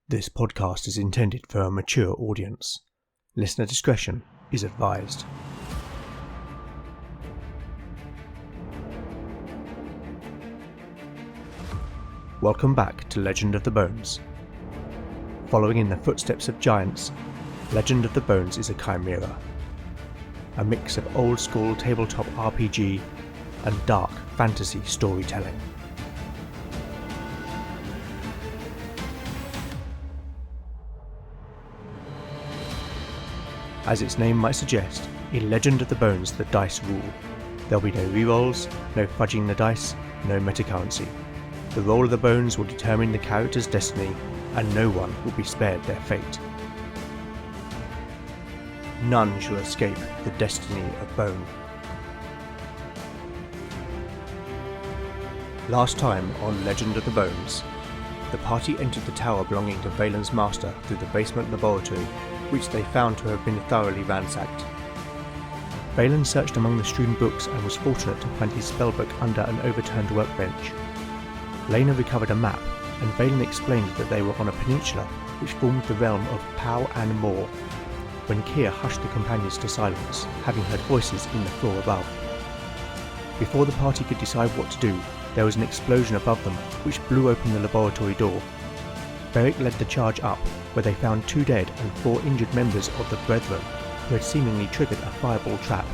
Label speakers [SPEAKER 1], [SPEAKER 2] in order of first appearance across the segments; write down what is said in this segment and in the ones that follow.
[SPEAKER 1] This podcast is intended for a mature audience. Listener discretion is advised. Welcome back to Legend of the Bones. Following in the footsteps of giants, Legend of the Bones is a chimera. A mix of old-school tabletop RPG and dark fantasy storytelling. As its name might suggest, in Legend of the Bones the dice rule. There'll be no rerolls, no fudging the dice, no metacurrency. The roll of the bones will determine the character's destiny, and no one will be spared their fate. None shall escape the destiny of Bone. Last time on Legend of the Bones, the party entered the tower belonging to Valen's master through the basement laboratory, which they found to have been thoroughly ransacked. Valen searched among the strewn books and was fortunate to find his spellbook under an overturned workbench. Lena recovered a map, and Valen explained that they were on a peninsula which formed the realm of Taynemoor, when Kier hushed the companions to silence, having heard voices in the floor above. Before the party could decide what to do, there was an explosion above them which blew open the laboratory door. Beric led the charge up, where they found 2 dead and 4 injured members of the Brethren, who had seemingly triggered a fireball trap.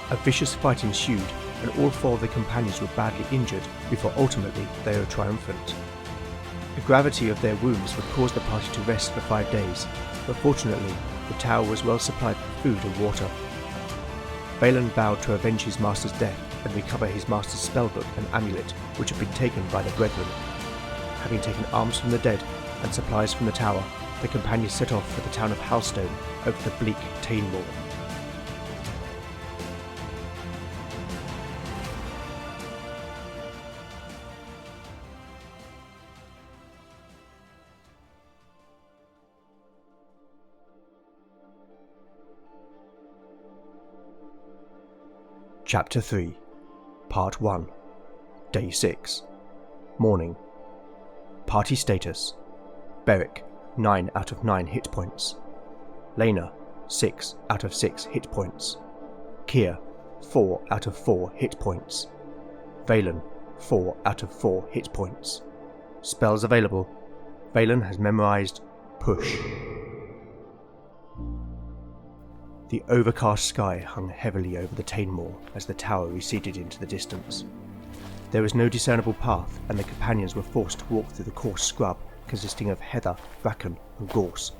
[SPEAKER 1] A vicious fight ensued, and all 4 of the companions were badly injured before ultimately they were triumphant. The gravity of their wounds would cause the party to rest for 5 days, but fortunately the tower was well supplied with food and water. Valen vowed to avenge his master's death and recover his master's spellbook and amulet, which had been taken by the Brethren. Having taken arms from the dead and supplies from the tower, the companions set off for the town of Halstone over the bleak Taynemoor. Chapter 3, Part 1, Day 6, Morning. Party status: Beric, 9 out of 9 hit points. Lena, 6 out of 6 hit points. Kier, 4 out of 4 hit points. Valen, 4 out of 4 hit points. Spells available: Valen has memorized Push. The overcast sky hung heavily over the Taynemoor as the tower receded into the distance. There was no discernible path, and the companions were forced to walk through the coarse scrub consisting of heather, bracken and gorse.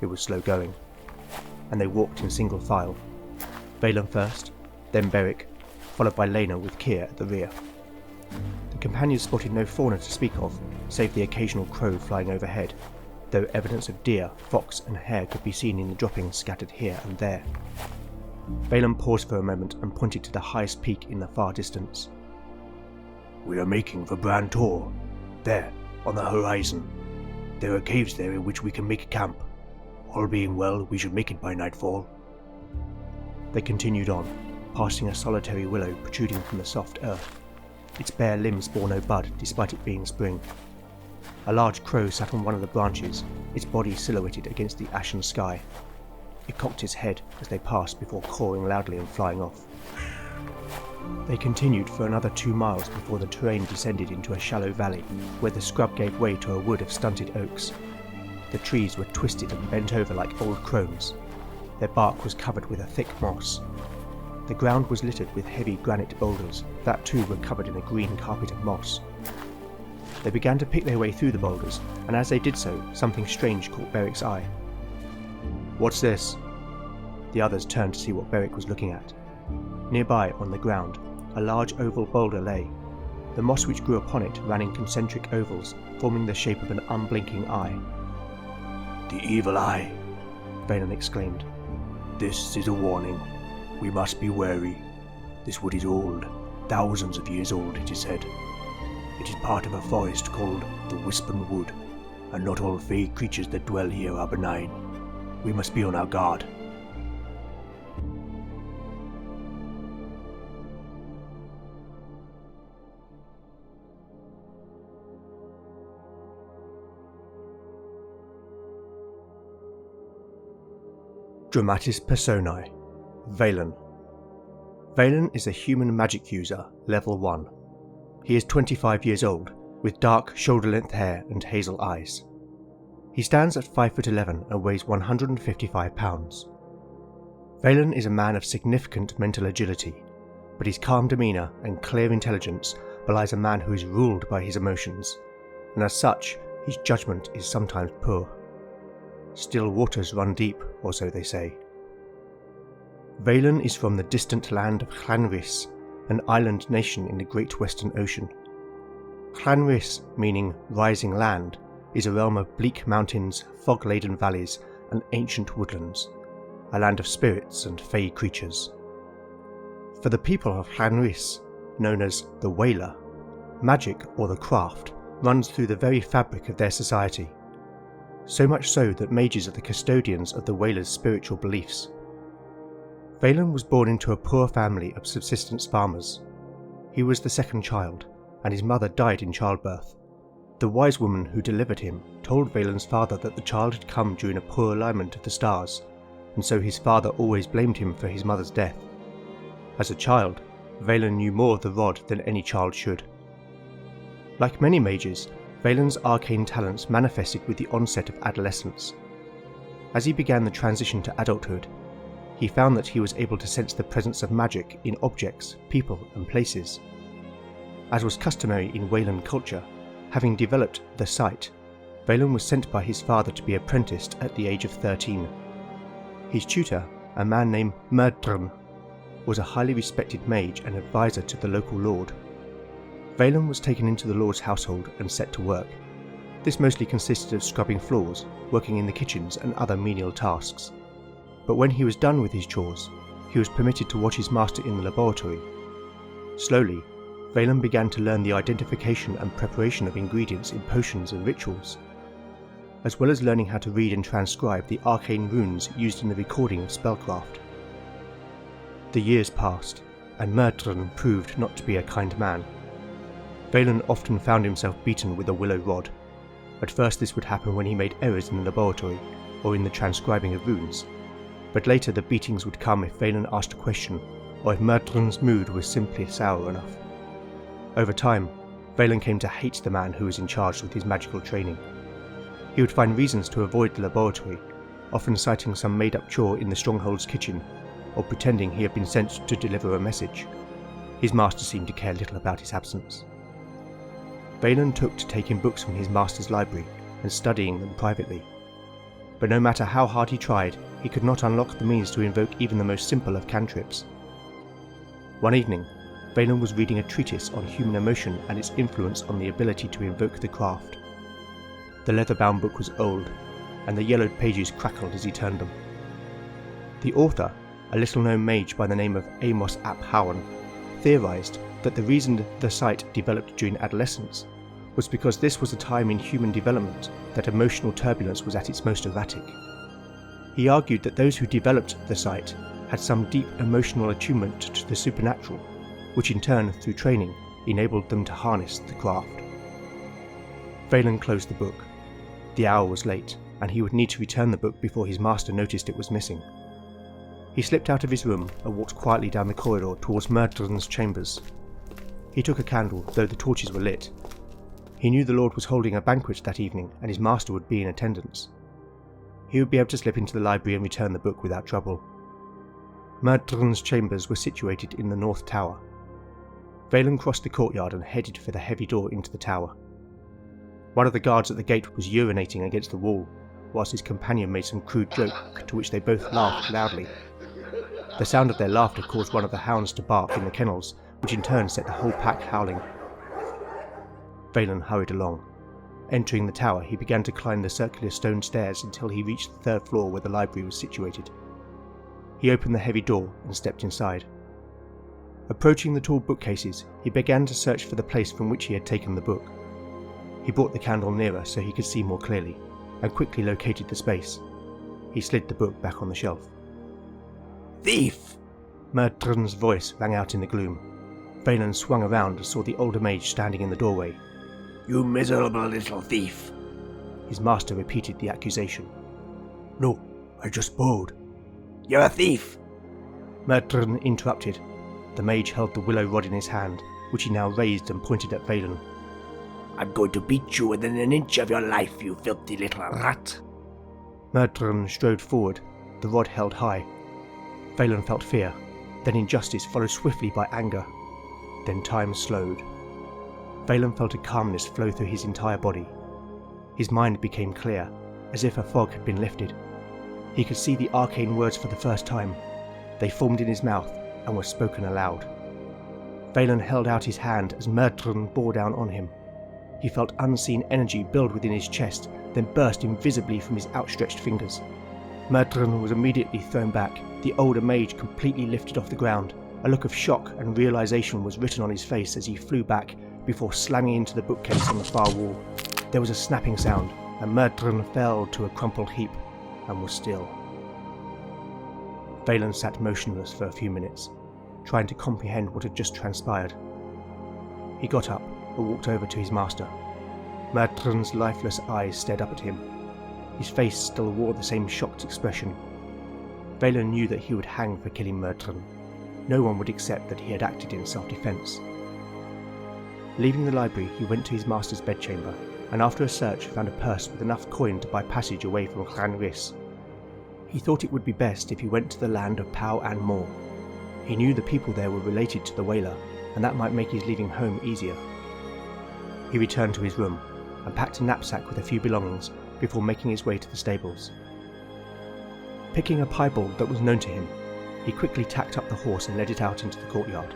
[SPEAKER 1] It was slow going, and they walked in single file. Valen first, then Beric, followed by Lena with Kier at the rear. The companions spotted no fauna to speak of, save the occasional crow flying overhead, though evidence of deer, fox and hare could be seen in the droppings scattered here and there. Valen paused for a moment and pointed to the highest peak in the far distance. "We are making for Bran Tor. There, on the horizon. There are caves there in which we can make camp. All being well, we should make it by nightfall." They continued on, passing a solitary willow protruding from the soft earth. Its bare limbs bore no bud, despite it being spring. A large crow sat on one of the branches, its body silhouetted against the ashen sky. It cocked its head as they passed before cawing loudly and flying off. They continued for another 2 miles before the terrain descended into a shallow valley, where the scrub gave way to a wood of stunted oaks. The trees were twisted and bent over like old crones. Their bark was covered with a thick moss. The ground was littered with heavy granite boulders, that too were covered in a green carpet of moss. They began to pick their way through the boulders, and as they did so, something strange caught Beric's eye. "What's this?" The others turned to see what Beric was looking at. Nearby, on the ground, a large oval boulder lay. The moss which grew upon it ran in concentric ovals, forming the shape of an unblinking eye. "The evil eye!" Valen exclaimed. "This is a warning. We must be wary. This wood is old, thousands of years old, it is said. It is part of a forest called the Wispen Wood, and not all fey creatures that dwell here are benign. We must be on our guard." Dramatis Personae, Valen. Valen is a human magic user, level 1. He is 25 years old, with dark shoulder-length hair and hazel eyes. He stands at 5'11" and weighs 155 pounds. Valen is a man of significant mental agility, but his calm demeanour and clear intelligence belies a man who is ruled by his emotions, and as such, his judgment is sometimes poor. Still waters run deep, or so they say. Valen is from the distant land of Llanrhys, an island nation in the Great Western Ocean. Llanrhys, meaning rising land, is a realm of bleak mountains, fog-laden valleys, and ancient woodlands, a land of spirits and fey creatures. For the people of Llanrhys, known as the Whaler, magic, or the craft, runs through the very fabric of their society, so much so that mages are the custodians of the Whaler's spiritual beliefs. Valen was born into a poor family of subsistence farmers. He was the second child, and his mother died in childbirth. The wise woman who delivered him told Valen's father that the child had come during a poor alignment of the stars, and so his father always blamed him for his mother's death. As a child, Valen knew more of the rod than any child should. Like many mages, Valen's arcane talents manifested with the onset of adolescence. As he began the transition to adulthood, he found that he was able to sense the presence of magic in objects, people, and places. As was customary in Whalan culture, having developed the sight, Valen was sent by his father to be apprenticed at the age of 13. His tutor, a man named Merdrun, was a highly respected mage and advisor to the local lord. Valen was taken into the lord's household and set to work. This mostly consisted of scrubbing floors, working in the kitchens, and other menial tasks. But when he was done with his chores, he was permitted to watch his master in the laboratory. Slowly, Valen began to learn the identification and preparation of ingredients in potions and rituals, as well as learning how to read and transcribe the arcane runes used in the recording of spellcraft. The years passed, and Merdrun proved not to be a kind man. Valen often found himself beaten with a willow rod. At first this would happen when he made errors in the laboratory, or in the transcribing of runes, but later the beatings would come if Valen asked a question, or if Merdrun's mood was simply sour enough. Over time, Valen came to hate the man who was in charge with his magical training. He would find reasons to avoid the laboratory, often citing some made-up chore in the stronghold's kitchen, or pretending he had been sent to deliver a message. His master seemed to care little about his absence. Valen took to taking books from his master's library and studying them privately. But no matter how hard he tried, he could not unlock the means to invoke even the most simple of cantrips. One evening, Valen was reading a treatise on human emotion and its influence on the ability to invoke the craft. The leather-bound book was old, and the yellowed pages crackled as he turned them. The author, a little-known mage by the name of Amos ap Howan, theorized that the reason the sight developed during adolescence was because this was a time in human development that emotional turbulence was at its most erratic. He argued that those who developed the sight had some deep emotional attunement to the supernatural, which in turn, through training, enabled them to harness the craft. Valen closed the book. The hour was late, and he would need to return the book before his master noticed it was missing. He slipped out of his room and walked quietly down the corridor towards Merdrun's chambers. He took a candle, though the torches were lit. He knew the lord was holding a banquet that evening, and his master would be in attendance. He would be able to slip into the library and return the book without trouble. Merdrun's chambers were situated in the north tower. Valen crossed the courtyard and headed for the heavy door into the tower. One of the guards at the gate was urinating against the wall, whilst his companion made some crude joke to which they both laughed loudly. The sound of their laughter caused one of the hounds to bark in the kennels, which in turn set the whole pack howling. Valen hurried along. Entering the tower, he began to climb the circular stone stairs until he reached the third floor where the library was situated. He opened the heavy door and stepped inside. Approaching the tall bookcases, he began to search for the place from which he had taken the book. He brought the candle nearer so he could see more clearly, and quickly located the space. He slid the book back on the shelf. "Thief!" Merdrun's voice rang out in the gloom. Valen swung around and saw the older mage standing in the doorway. "You miserable little thief!" His master repeated the accusation. "No, I just borrowed."
[SPEAKER 2] You're a thief!
[SPEAKER 1] Murdren interrupted. The mage held the willow rod in his hand, which he now raised and pointed at Valen.
[SPEAKER 2] I'm going to beat you within an inch of your life, you filthy little rat.
[SPEAKER 1] Murdren strode forward, the rod held high. Valen felt fear, then injustice followed swiftly by anger. Then time slowed. Valen felt a calmness flow through his entire body. His mind became clear, as if a fog had been lifted. He could see the arcane words for the first time. They formed in his mouth and were spoken aloud. Valen held out his hand as Murdren bore down on him. He felt unseen energy build within his chest, then burst invisibly from his outstretched fingers. Murdren was immediately thrown back, the older mage completely lifted off the ground. A look of shock and realization was written on his face as he flew back before slamming into the bookcase on the far wall. There was a snapping sound, and Murdren fell to a crumpled heap and was still. Valen sat motionless for a few minutes, trying to comprehend what had just transpired. He got up and walked over to his master. Murdren's lifeless eyes stared up at him. His face still wore the same shocked expression. Valen knew that he would hang for killing Murdren. No one would accept that he had acted in self-defense. Leaving the library, he went to his master's bedchamber, and after a search found a purse with enough coin to buy passage away from Clan Rhys. He thought it would be best if he went to the land of Pow and Moor. He knew the people there were related to the Whaler, and that might make his leaving home easier. He returned to his room, and packed a knapsack with a few belongings before making his way to the stables. Picking a piebald that was known to him, he quickly tacked up the horse and led it out into the courtyard.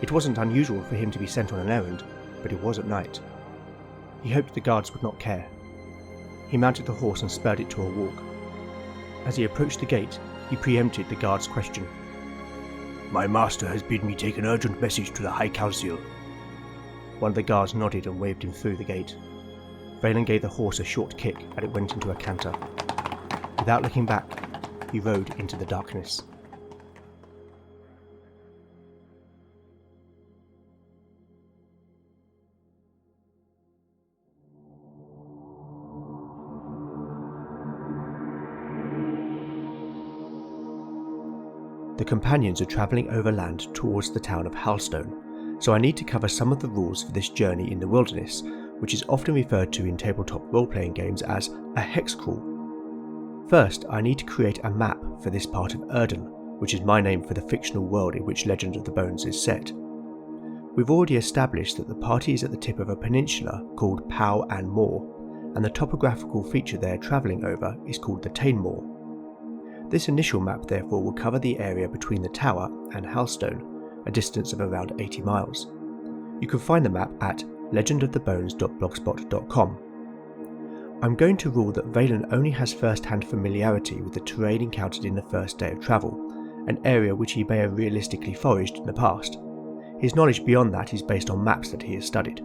[SPEAKER 1] It wasn't unusual for him to be sent on an errand, but it was at night. He hoped the guards would not care. He mounted the horse and spurred it to a walk. As he approached the gate, he preempted the guard's question.
[SPEAKER 2] My master has bid me take an urgent message to the High Council.
[SPEAKER 1] One of the guards nodded and waved him through the gate. Valen gave the horse a short kick and it went into a canter. Without looking back, he rode into the darkness. The companions are travelling overland towards the town of Halstone, so I need to cover some of the rules for this journey in the wilderness, which is often referred to in tabletop role-playing games as a hex crawl. First, I need to create a map for this part of Erden, which is my name for the fictional world in which Legend of the Bones is set. We've already established that the party is at the tip of a peninsula called Pow and Moor, and the topographical feature they're travelling over is called the Taynemoor. This initial map therefore will cover the area between the tower and Halstone, a distance of around 80 miles. You can find the map at legendofthebones.blogspot.com. I'm going to rule that Valen only has first-hand familiarity with the terrain encountered in the first day of travel, an area which he may have realistically foraged in the past. His knowledge beyond that is based on maps that he has studied.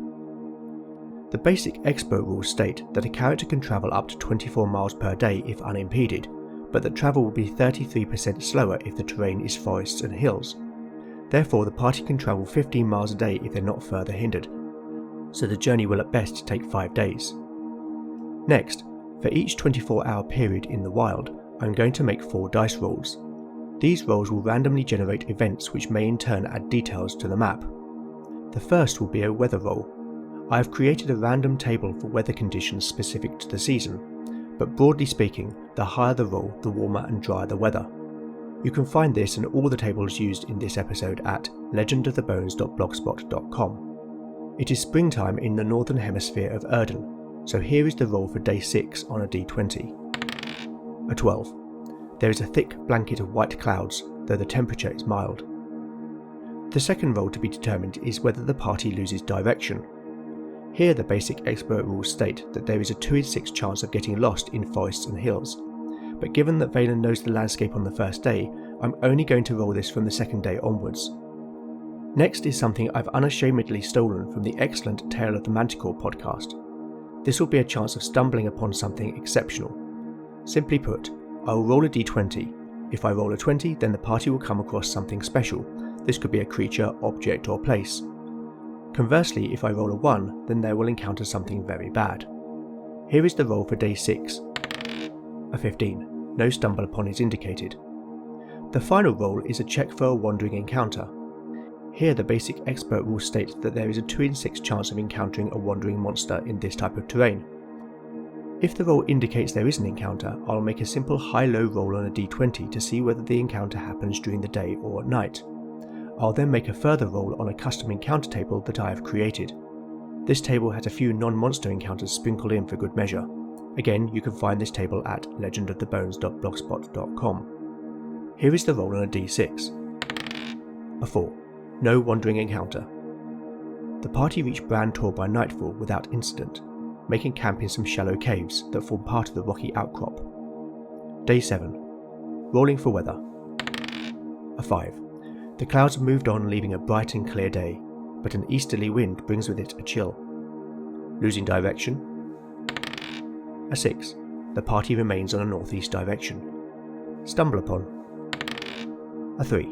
[SPEAKER 1] The basic expert rules state that a character can travel up to 24 miles per day if unimpeded, but that travel will be 33% slower if the terrain is forests and hills. Therefore, the party can travel 15 miles a day if they're not further hindered, so the journey will at best take 5 days. Next, for each 24-hour period in the wild, I'm going to make 4 dice rolls. These rolls will randomly generate events which may in turn add details to the map. The first will be a weather roll. I have created a random table for weather conditions specific to the season, but broadly speaking, the higher the roll, the warmer and drier the weather. You can find this and all the tables used in this episode at legendofthebones.blogspot.com. It is springtime in the northern hemisphere of Erden, so here is the roll for day 6 on a d20. A 12. There is a thick blanket of white clouds, though the temperature is mild. The second roll to be determined is whether the party loses direction. Here the basic expert rules state that there is a 2 in 6 chance of getting lost in forests and hills, but given that Valen knows the landscape on the first day, I'm only going to roll this from the second day onwards. Next is something I've unashamedly stolen from the excellent Tale of the Manticore podcast. This will be a chance of stumbling upon something exceptional. Simply put, I will roll a d20. If I roll a 20, then the party will come across something special. This could be a creature, object or place. Conversely, if I roll a 1, then they will encounter something very bad. Here is the roll for day 6. A 15. No stumble upon is indicated. The final roll is a check for a wandering encounter. Here the basic expert rule states that there is a 2 in 6 chance of encountering a wandering monster in this type of terrain. If the roll indicates there is an encounter, I'll make a simple high-low roll on a d20 to see whether the encounter happens during the day or at night. I'll then make a further roll on a custom encounter table that I have created. This table has a few non-monster encounters sprinkled in for good measure. Again, you can find this table at legendofthebones.blogspot.com. Here is the roll on a d6. A 4. No wandering encounter. The party reached Bran Tor by nightfall without incident, making camp in some shallow caves that form part of the rocky outcrop. Day 7. Rolling for weather. A 5. The clouds have moved on, leaving a bright and clear day, but an easterly wind brings with it a chill. Losing direction. A 6. The party remains on a northeast direction. Stumble upon. A 3.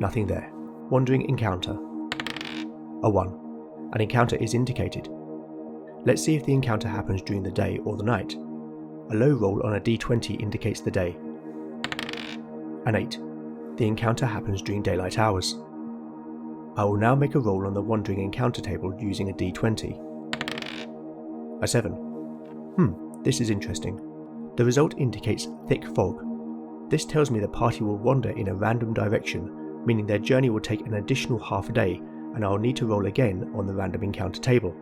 [SPEAKER 1] Nothing there. Wandering encounter. A 1. An encounter is indicated. Let's see if the encounter happens during the day or the night. A low roll on a d20 indicates the day. An 8. The encounter happens during daylight hours. I will now make a roll on the wandering encounter table using a d20. A 7. This is interesting. The result indicates thick fog. This tells me the party will wander in a random direction, meaning their journey will take an additional half a day, and I will need to roll again on the random encounter table.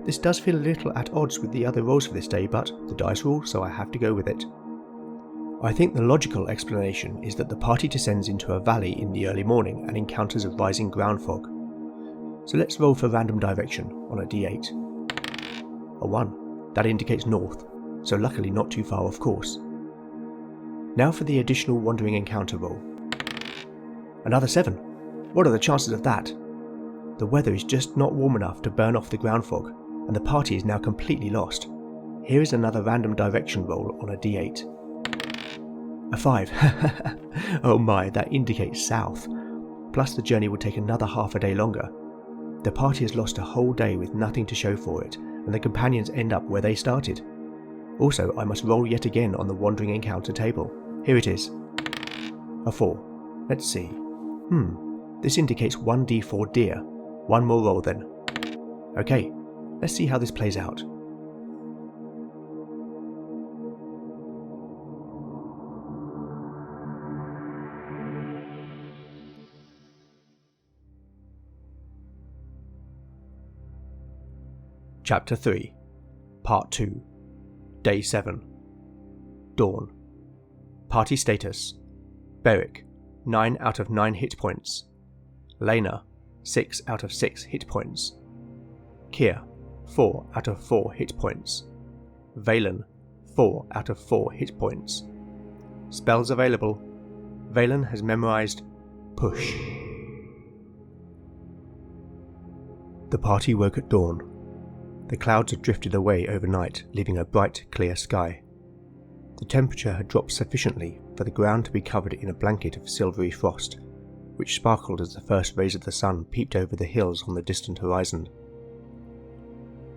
[SPEAKER 1] This does feel a little at odds with the other rolls for this day, but the dice rule, so I have to go with it. I think the logical explanation is that the party descends into a valley in the early morning and encounters a rising ground fog. So let's roll for random direction on a d8. A 1. That indicates north, so luckily not too far off course. Now for the additional wandering encounter roll. Another 7. What are the chances of that? The weather is just not warm enough to burn off the ground fog, and the party is now completely lost. Here is another random direction roll on a d8. A 5. Oh my, that indicates south. Plus the journey will take another half a day longer. The party has lost a whole day with nothing to show for it, and the companions end up where they started. Also, I must roll yet again on the wandering encounter table. Here it is. A 4. Let's see. This indicates 1d4 deer. One more roll then. Okay, let's see how this plays out. Chapter 3, Part 2, Day 7. Dawn. Party status: Beric, 9 out of 9 hit points. Lena, 6 out of 6 hit points. Kier, 4 out of 4 hit points. Valen, 4 out of 4 hit points. Spells available: Valen has memorized Push. The party woke at dawn. The clouds had drifted away overnight, leaving a bright, clear sky. The temperature had dropped sufficiently for the ground to be covered in a blanket of silvery frost, which sparkled as the first rays of the sun peeped over the hills on the distant horizon.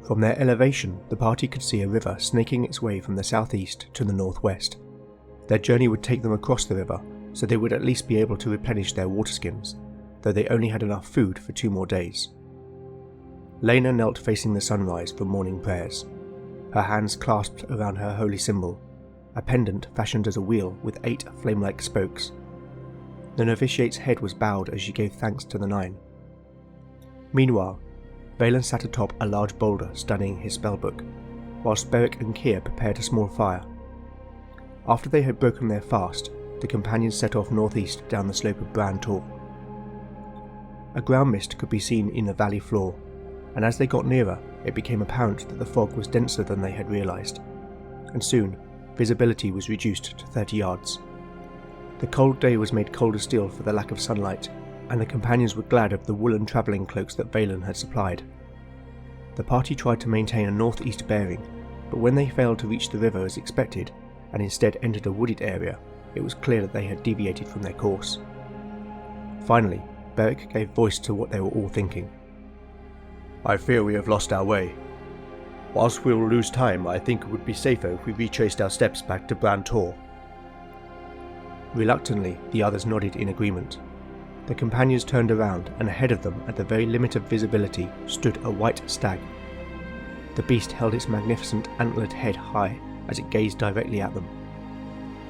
[SPEAKER 1] From their elevation, the party could see a river snaking its way from the southeast to the northwest. Their journey would take them across the river, so they would at least be able to replenish their water skins, though they only had enough food for 2 more days. Lena knelt facing the sunrise for morning prayers, her hands clasped around her holy symbol, a pendant fashioned as a wheel with 8 flame-like spokes. The novitiate's head was bowed as she gave thanks to the 9. Meanwhile, Valen sat atop a large boulder studying his spellbook, whilst Beric and Kier prepared a small fire. After they had broken their fast, the companions set off northeast down the slope of Bran Tor. A ground mist could be seen in the valley floor, and as they got nearer, it became apparent that the fog was denser than they had realised, and soon visibility was reduced to 30 yards. The cold day was made colder still for the lack of sunlight, and the companions were glad of the woolen travelling cloaks that Valen had supplied. The party tried to maintain a northeast bearing, but when they failed to reach the river as expected, and instead entered a wooded area, it was clear that they had deviated from their course. Finally, Beric gave voice to what they were all thinking. I fear we have lost our way. Whilst we'll lose time, I think it would be safer if we retraced our steps back to Bran Tor. Reluctantly, the others nodded in agreement. The companions turned around, and ahead of them, at the very limit of visibility, stood a white stag. The beast held its magnificent antlered head high as it gazed directly at them.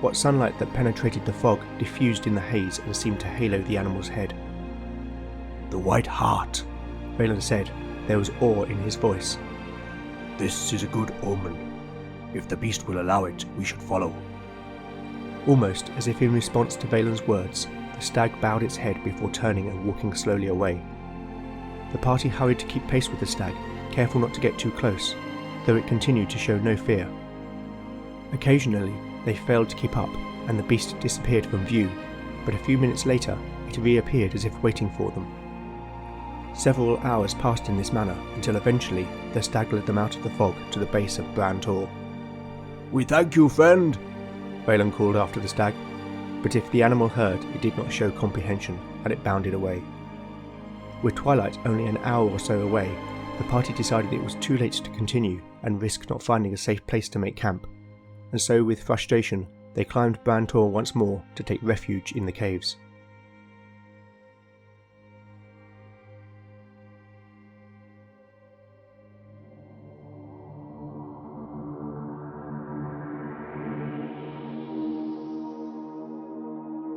[SPEAKER 1] What sunlight that penetrated the fog diffused in the haze and seemed to halo the animal's head.
[SPEAKER 2] "The White Hart,"
[SPEAKER 1] Valen said. There was awe in his voice.
[SPEAKER 2] "This is a good omen. If the beast will allow it, we should follow."
[SPEAKER 1] Almost as if in response to Valen's words, the stag bowed its head before turning and walking slowly away. The party hurried to keep pace with the stag, careful not to get too close, though it continued to show no fear. Occasionally, they failed to keep up, and the beast disappeared from view, but a few minutes later, it reappeared as if waiting for them. Several hours passed in this manner, until eventually the stag led them out of the fog to the base of Bran Tor.
[SPEAKER 2] "We thank you, friend,"
[SPEAKER 1] Valen called after the stag, but if the animal heard, it did not show comprehension, and it bounded away. With twilight only an hour or so away, the party decided it was too late to continue and risk not finding a safe place to make camp, and so with frustration they climbed Bran Tor once more to take refuge in the caves.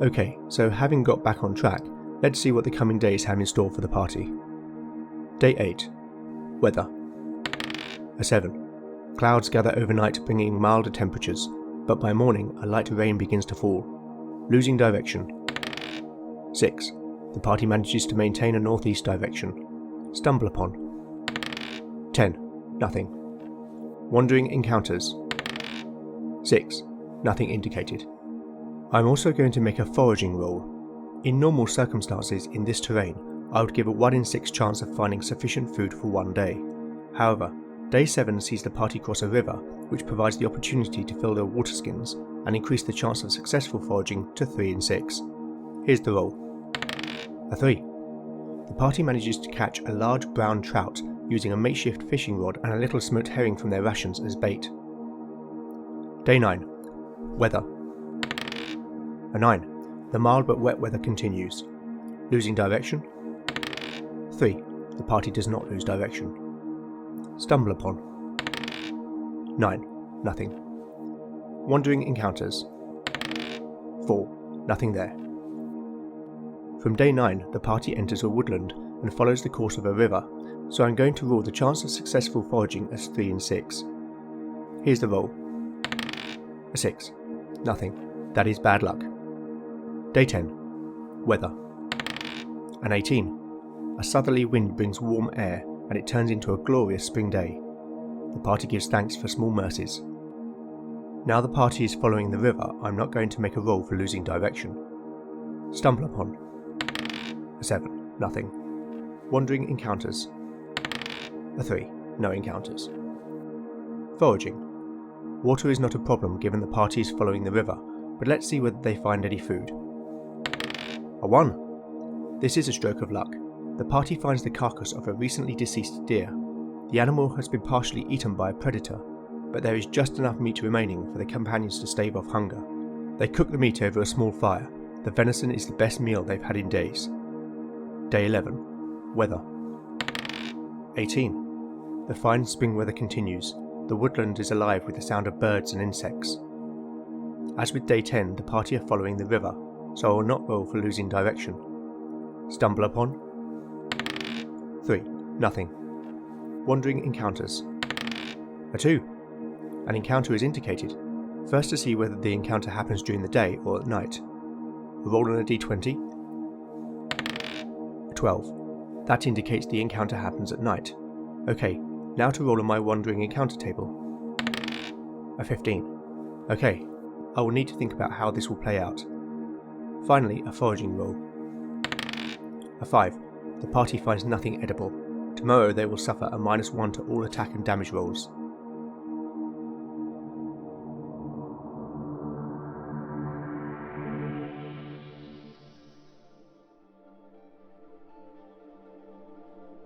[SPEAKER 1] Okay, so having got back on track, let's see what the coming days have in store for the party. Day 8. Weather. A 7. Clouds gather overnight, bringing milder temperatures, but by morning a light rain begins to fall. Losing direction. 6. The party manages to maintain a northeast direction. Stumble upon. 10. Nothing. Wandering encounters. 6. Nothing indicated. I'm also going to make a foraging roll. In normal circumstances in this terrain, I would give a 1 in 6 chance of finding sufficient food for one day. However, Day 7 sees the party cross a river, which provides the opportunity to fill their water skins and increase the chance of successful foraging to 3 in 6. Here's the roll. A 3. The party manages to catch a large brown trout using a makeshift fishing rod and a little smoked herring from their rations as bait. Day 9. Weather. A 9. The mild but wet weather continues. Losing direction. 3. The party does not lose direction. Stumble upon. 9. Nothing. Wandering encounters. 4. Nothing there. From day 9, the party enters a woodland and follows the course of a river, so I'm going to rule the chance of successful foraging as 3 in 6. Here's the roll. A 6. Nothing. That is bad luck. Day 10. Weather. An 18. A southerly wind brings warm air, and it turns into a glorious spring day. The party gives thanks for small mercies. Now the party is following the river, I'm not going to make a roll for losing direction. Stumble upon. A 7. Nothing. Wandering encounters. A 3. No encounters. Foraging. Water is not a problem given the party is following the river, but let's see whether they find any food. A 1. This is a stroke of luck. The party finds the carcass of a recently deceased deer. The animal has been partially eaten by a predator, but there is just enough meat remaining for the companions to stave off hunger. They cook the meat over a small fire. The venison is the best meal they've had in days. Day 11. Weather. 18. The fine spring weather continues. The woodland is alive with the sound of birds and insects. As with Day 10, the party are following the river, so I will not roll for losing direction. Stumble upon. 3. Nothing. Wandering encounters. A 2. An encounter is indicated. First to see whether the encounter happens during the day or at night. Roll on a d20. A 12. That indicates the encounter happens at night. Okay, now to roll on my wandering encounter table. A 15. Okay, I will need to think about how this will play out. Finally, a foraging roll. A 5. The party finds nothing edible. Tomorrow they will suffer a -1 to all attack and damage rolls.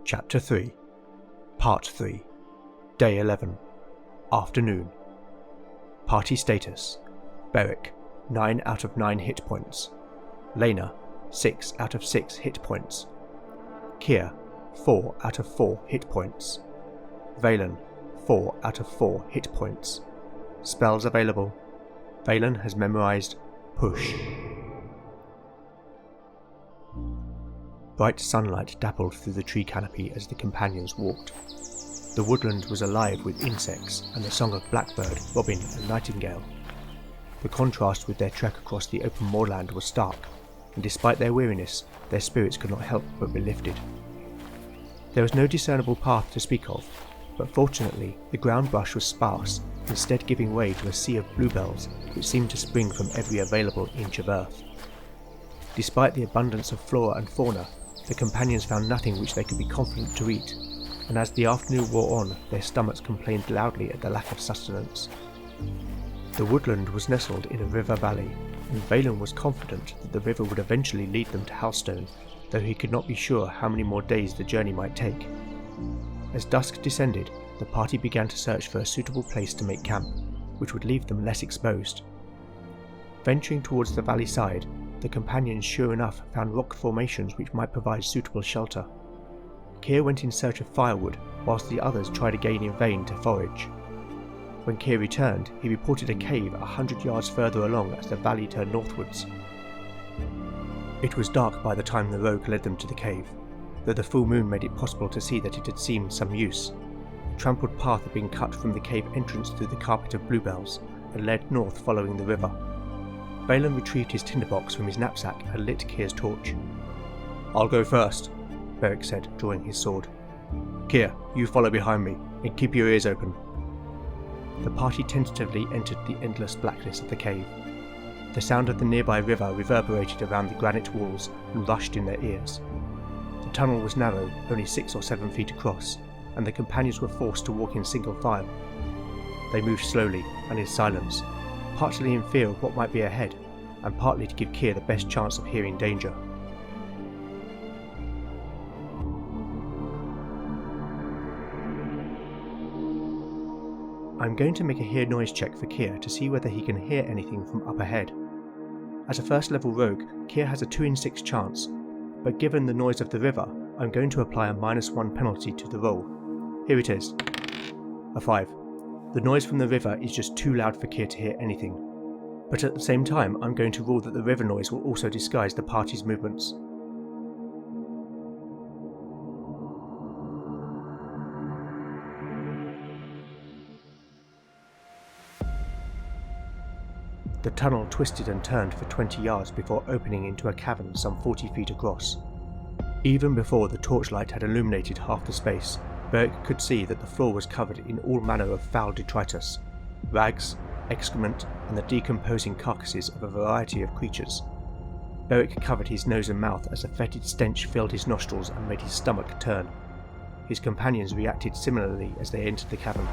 [SPEAKER 1] Chapter 3. Part 3. Day 11. Afternoon. Party status. Beric. 9 out of 9 hit points. Lena, 6 out of 6 hit points. Kier, 4 out of 4 hit points. Valen, 4 out of 4 hit points. Spells available. Valen has memorized Push. Bright sunlight dappled through the tree canopy as the companions walked. The woodland was alive with insects and the song of blackbird, robin and nightingale. The contrast with their trek across the open moorland was stark, and despite their weariness, their spirits could not help but be lifted. There was no discernible path to speak of, but fortunately the ground brush was sparse, instead giving way to a sea of bluebells which seemed to spring from every available inch of earth. Despite the abundance of flora and fauna, the companions found nothing which they could be confident to eat, and as the afternoon wore on, their stomachs complained loudly at the lack of sustenance. The woodland was nestled in a river valley, and Valen was confident that the river would eventually lead them to Halstone, though he could not be sure how many more days the journey might take. As dusk descended, the party began to search for a suitable place to make camp, which would leave them less exposed. Venturing towards the valley side, the companions sure enough found rock formations which might provide suitable shelter. Kier went in search of firewood, whilst the others tried again in vain to forage. When Kier returned, he reported a cave 100 yards further along as the valley turned northwards. It was dark by the time the rogue led them to the cave, though the full moon made it possible to see that it had seen some use. A trampled path had been cut from the cave entrance through the carpet of bluebells, and led north following the river. Valen retrieved his tinderbox from his knapsack and lit Kier's torch. "I'll go first," Beric said, drawing his sword. "Kier, you follow behind me, and keep your ears open." The party tentatively entered the endless blackness of the cave. The sound of the nearby river reverberated around the granite walls and rushed in their ears. The tunnel was narrow, only 6 or 7 feet across, and the companions were forced to walk in single file. They moved slowly and in silence, partly in fear of what might be ahead, and partly to give Kier the best chance of hearing danger. I'm going to make a hear noise check for Kier to see whether he can hear anything from up ahead. As a first level rogue, Kier has a 2 in 6 chance, but given the noise of the river, I'm going to apply a -1 penalty to the roll. Here it is. A 5. The noise from the river is just too loud for Kier to hear anything, but at the same time I'm going to rule that the river noise will also disguise the party's movements. The tunnel twisted and turned for 20 yards before opening into a cavern some 40 feet across. Even before the torchlight had illuminated half the space, Beric could see that the floor was covered in all manner of foul detritus, rags, excrement, and the decomposing carcasses of a variety of creatures. Beric covered his nose and mouth as a fetid stench filled his nostrils and made his stomach turn. His companions reacted similarly as they entered the cavern.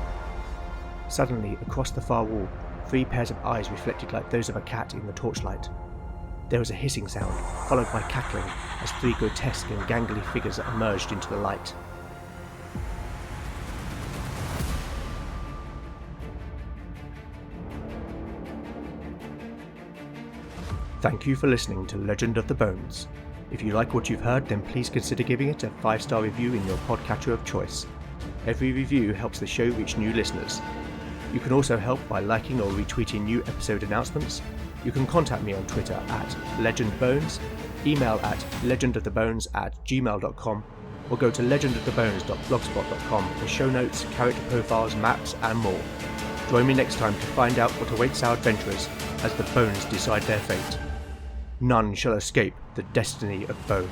[SPEAKER 1] Suddenly, across the far wall, 3 pairs of eyes reflected like those of a cat in the torchlight. There was a hissing sound, followed by cackling, as 3 grotesque and gangly figures emerged into the light. Thank you for listening to Legend of the Bones. If you like what you've heard, then please consider giving it a 5-star review in your podcatcher of choice. Every review helps the show reach new listeners. You can also help by liking or retweeting new episode announcements. You can contact me on Twitter at legendbones, email at legendofthebones@gmail.com, or go to legendofthebones.blogspot.com for show notes, character profiles, maps, and more. Join me next time to find out what awaits our adventurers as the bones decide their fate. None shall escape the destiny of Bone.